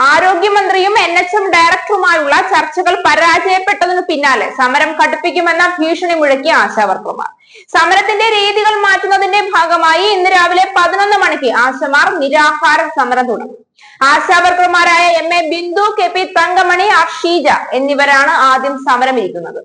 ആരോഗ്യമന്ത്രിയും NHM ഡയറക്ടറുമായുള്ള ചർച്ചകൾ പരാജയപ്പെട്ടതിനു പിന്നാലെ സമരം കടുപ്പിക്കുമെന്ന ഭീഷണി മുഴക്കിയ ആശാവർക്കർമാർ. സമരത്തിന്റെ രീതികൾ മാറ്റുന്നതിന്റെ ഭാഗമായി ഇന്ന് രാവിലെ 11 മണിക്ക് ആശമാർ നിരാഹാര സമരം തുടങ്ങി. ആശാവർക്കർമാരായ MA ബിന്ദു, KP തങ്കമണി, ഷീജ എന്നിവരാണ് ആദ്യം സമരമിരിക്കുന്നത്.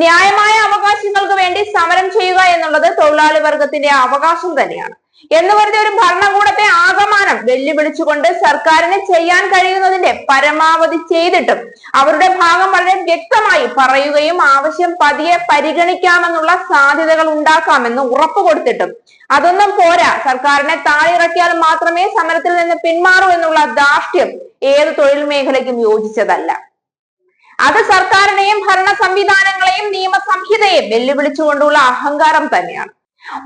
ന്യായമായ അവകാശങ്ങൾക്ക് വേണ്ടി സമരം ചെയ്യുക എന്നുള്ളത് തൊഴിലാളി വർഗത്തിന്റെ അവകാശം തന്നെയാണ് എന്ന് പറഞ്ഞ ഒരു ഭരണകൂടത്തെ ആകമാനം വെല്ലുവിളിച്ചുകൊണ്ട് സർക്കാരിന് ചെയ്യാൻ കഴിയുന്നതിന്റെ പരമാവധി ചെയ്തിട്ടും അവരുടെ ഭാഗം വളരെ വ്യക്തമായി പറയുകയും ആവശ്യം പതിയെ പരിഗണിക്കാമെന്നുള്ള സാധ്യതകൾ ഉണ്ടാക്കാമെന്ന് ഉറപ്പുകൊടുത്തിട്ടും അതൊന്നും പോരാ, സർക്കാരിനെ താഴെയിറക്കിയാൽ മാത്രമേ സമരത്തിൽ നിന്ന് പിന്മാറൂ എന്നുള്ള ധാർഷ്ട്യം ഏത് തൊഴിൽ മേഖലയ്ക്കും യോജിച്ചതല്ല. അത് സർക്കാരിനെയും ഭരണ സംവിധാനങ്ങളെയും നിയമസംഹിതയെയും വെല്ലുവിളിച്ചുകൊണ്ടുള്ള അഹങ്കാരം തന്നെയാണ്.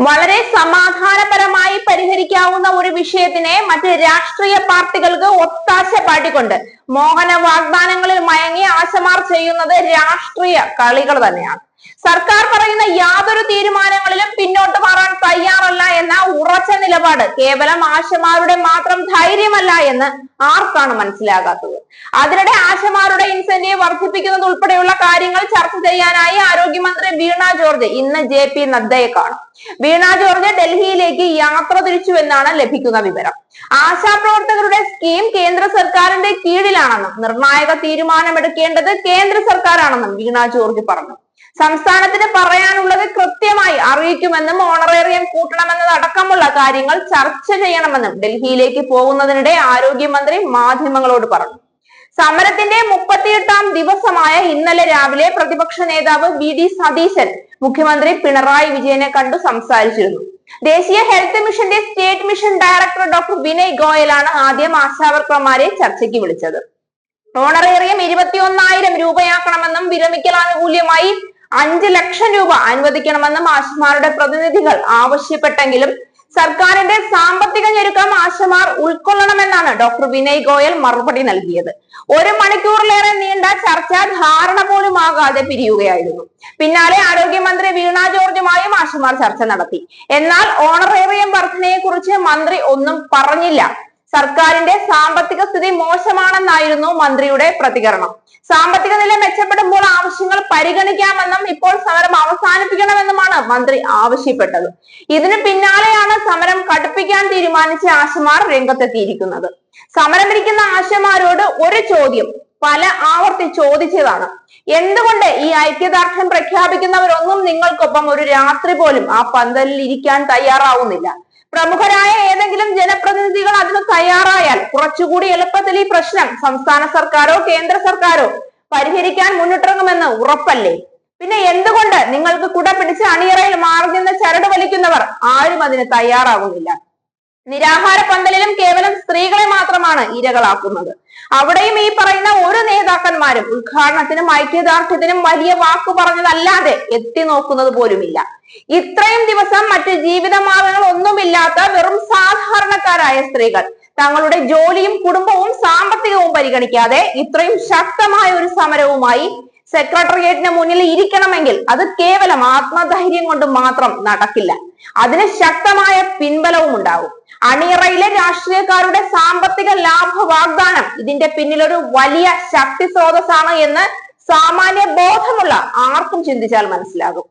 വളരെ സമാധാനപരമായി പരിഹരിക്കാവുന്ന ഒരു വിഷയത്തിനെ മറ്റ് രാഷ്ട്രീയ പാർട്ടികൾക്ക് ഒത്താശ പാടിക്കൊണ്ട് മോഹന വാഗ്ദാനങ്ങളിൽ മയങ്ങി ആശമാർ ചെയ്യുന്നത് രാഷ്ട്രീയ കളികൾ തന്നെയാണ്. സർക്കാർ പറയുന്ന യാതൊരു തീരുമാനങ്ങളിലും പിന്നോട്ട് മാറാൻ തയ്യാറല്ല എന്ന ഉറച്ച നിലപാട് കേവലം ആശമാരുടെ മാത്രം ധൈര്യമല്ല എന്ന് ആർക്കാണ് മനസ്സിലാകാത്തത്? അതിനിടെ ആശമാരുടെ ഇൻസെന്റീവ് വർദ്ധിപ്പിക്കുന്നത് ഉൾപ്പെടെയുള്ള കാര്യങ്ങൾ ചർച്ച ചെയ്യാനായി ആരോഗ്യമന്ത്രി വീണ ജോർജ് ഇന്ന് JP നദ്ദയെ കാണും. വീണ ജോർജ് ഡൽഹിയിലേക്ക് യാത്ര തിരിച്ചുവെന്നാണ് ലഭിക്കുന്ന വിവരം. ആശാപ്രവർത്തകരുടെ സ്കീം കേന്ദ്ര സർക്കാരിന്റെ കീഴിലാണെന്നും നിർണായക തീരുമാനമെടുക്കേണ്ടത് കേന്ദ്ര സർക്കാരാണെന്നും വീണ ജോർജ് പറഞ്ഞു. സംസ്ഥാനത്തിന് പറയാനുള്ളത് കൃത്യമായി അറിയിക്കുമെന്നും ഓണറേറിയം കൂട്ടണമെന്നതടക്കമുള്ള കാര്യങ്ങൾ ചർച്ച ചെയ്യണമെന്നും ഡൽഹിയിലേക്ക് പോകുന്നതിനിടെ ആരോഗ്യമന്ത്രി മാധ്യമങ്ങളോട് പറഞ്ഞു. സമരത്തിന്റെ 38ാം ദിവസമായ ഇന്നലെ രാവിലെ പ്രതിപക്ഷ നേതാവ് VD സതീശൻ മുഖ്യമന്ത്രി പിണറായി വിജയനെ കണ്ടു സംസാരിച്ചിരുന്നു. ദേശീയ ഹെൽത്ത് മിഷന്റെ state mission director doctor Vinay ഗോയലാണ് ആദ്യം ആശാവർക്കർമാരെ ചർച്ചയ്ക്ക് വിളിച്ചത്. ഓണറേറിയം 21,000 രൂപയാക്കണമെന്നും വിരമിക്കൽ ആനുകൂല്യമായി 5 ലക്ഷം രൂപ അനുവദിക്കണമെന്നും ആശമാരുടെ പ്രതിനിധികൾ ആവശ്യപ്പെട്ടെങ്കിലും സർക്കാരിന്റെ സാമ്പത്തിക ഞെരുക്കം ആശമാർ ഉൾക്കൊള്ളണമെന്നാണ് ഡോക്ടർ വിനയ് ഗോയൽ മറുപടി നൽകിയത്. 1 മണിക്കൂറിലേറെ നീണ്ട ചർച്ച ധാരണ പോലും ആകാതെ പിരിയുകയായിരുന്നു. പിന്നാലെ ആരോഗ്യമന്ത്രി വീണ ജോർജുമായും ആശമാർ ചർച്ച നടത്തി. എന്നാൽ ഓണറേറിയം വർധനയെ കുറിച്ച് മന്ത്രി ഒന്നും പറഞ്ഞില്ല. സർക്കാരിന്റെ സാമ്പത്തിക സ്ഥിതി മോശമാണെന്നായിരുന്നു മന്ത്രിയുടെ പ്രതികരണം. സാമ്പത്തിക നില മെച്ചപ്പെടുമ്പോൾ ആവശ്യങ്ങൾ പരിഗണിക്കാമെന്നും ഇപ്പോൾ സമരം അവസാനിപ്പിക്കണമെന്നുമാണ് മന്ത്രി ആവശ്യപ്പെട്ടത്. ഇതിന് പിന്നാലെയാണ് സമരം കടുപ്പിക്കാൻ തീരുമാനിച്ച ആശമാർ രംഗത്തെത്തിയിരിക്കുന്നത്. സമരമിരിക്കുന്ന ആശമാരോട് ഒരു ചോദ്യം പല ആവർത്തി ചോദിച്ചതാണ്. എന്തുകൊണ്ട് ഈ ഐക്യദാർഢ്യം പ്രഖ്യാപിക്കുന്നവരൊന്നും നിങ്ങൾക്കൊപ്പം ഒരു രാത്രി പോലും ആ പന്തലിൽ ഇരിക്കാൻ തയ്യാറാവുന്നില്ല? പ്രമുഖരായ ഏതെങ്കിലും ജനപ്രതിനിധികൾ അതിന് തയ്യാറായാൽ കുറച്ചുകൂടി എളുപ്പത്തിൽ ഈ പ്രശ്നം സംസ്ഥാന സർക്കാരോ കേന്ദ്ര സർക്കാരോ പരിഹരിക്കാൻ മുന്നിട്ടിറങ്ങുമെന്ന് ഉറപ്പല്ലേ? പിന്നെ എന്തുകൊണ്ട് നിങ്ങൾക്ക് കുട പിടിച്ച് അണിയറയിൽ മാറി നിന്ന് ചരട് വലിക്കുന്നവർ ആരും അതിന് തയ്യാറാകുന്നില്ല? നിരാഹാര പന്തലിലും കേവലം സ്ത്രീകളെ മാത്രമാണ് ഇരകളാക്കുന്നത്. അവിടെയും ഈ പറയുന്ന ഒരു നേതാക്കന്മാരും ഉദ്ഘാടനത്തിനും ഐക്യദാർഢ്യത്തിനും വലിയ വാക്കു പറഞ്ഞതല്ലാതെ എത്തി നോക്കുന്നത് പോലുമില്ല. ഇത്രയും ദിവസം മറ്റ് ജീവിത മാർഗങ്ങൾ ഒന്നുമില്ലാത്ത വെറും സാധാരണക്കാരായ സ്ത്രീകൾ തങ്ങളുടെ ജോലിയും കുടുംബവും സാമ്പത്തികവും പരിഗണിക്കാതെ ഇത്രയും ശക്തമായ ഒരു സമരവുമായി സെക്രട്ടേറിയറ്റിന് മുന്നിൽ ഇരിക്കണമെങ്കിൽ അത് കേവലം ആത്മധൈര്യം കൊണ്ട് മാത്രം നടക്കില്ല. അതിന് ശക്തമായ പിൻബലവും ഉണ്ടാകും. അണിയറയിലെ രാഷ്ട്രീയക്കാരുടെ സാമ്പത്തിക ലാഭ വാഗ്ദാനം ഇതിന്റെ പിന്നിലൊരു വലിയ ശക്തി സ്രോതസ്സാണ് എന്ന് സാമാന്യ ബോധമുള്ള ആർക്കും ചിന്തിച്ചാൽ മനസ്സിലാകും.